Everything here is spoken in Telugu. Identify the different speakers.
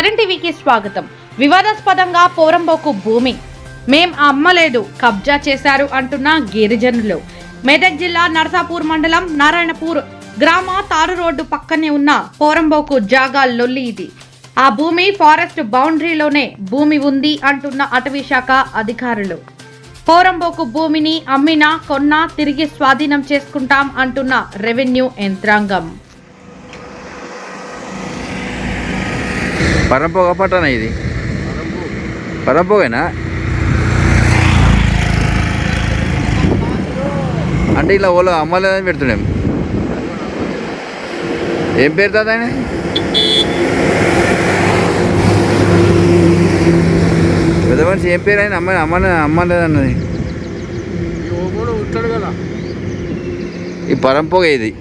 Speaker 1: చరణ్ టీవీకి స్వాగతం. వివాదాస్పదంగా పోరంబోకు భూమి మేం అమ్మలేదు, కబ్జా చేశారు అంటున్న గిరిజనులు. మెదక్ జిల్లా నర్సాపూర్ మండలం నారాయణపూర్ గ్రామ తారు రోడ్డు పక్కనే ఉన్న పోరంబోకు జాగా లొల్లి ఇది. ఆ భూమి ఫారెస్ట్ బౌండరీలోనే భూమి ఉంది అంటున్న అటవీ శాఖ అధికారులు. పోరంబోకు భూమిని అమ్మినా కొన్నా తిరిగి స్వాధీనం చేసుకుంటాం అంటున్న రెవెన్యూ యంత్రాంగం.
Speaker 2: పరంపోగ పట్టణ ఇది పరంపోగేనా అంటే ఇలా ఓలో అమ్మలేదని పెడుతున్నాం. ఏం పేరు తాత ఆయన? పెద్ద మనిషి ఏం పేరు ఆయన? అమ్మలేదన్నది ఈ పరంపోగ ఇది.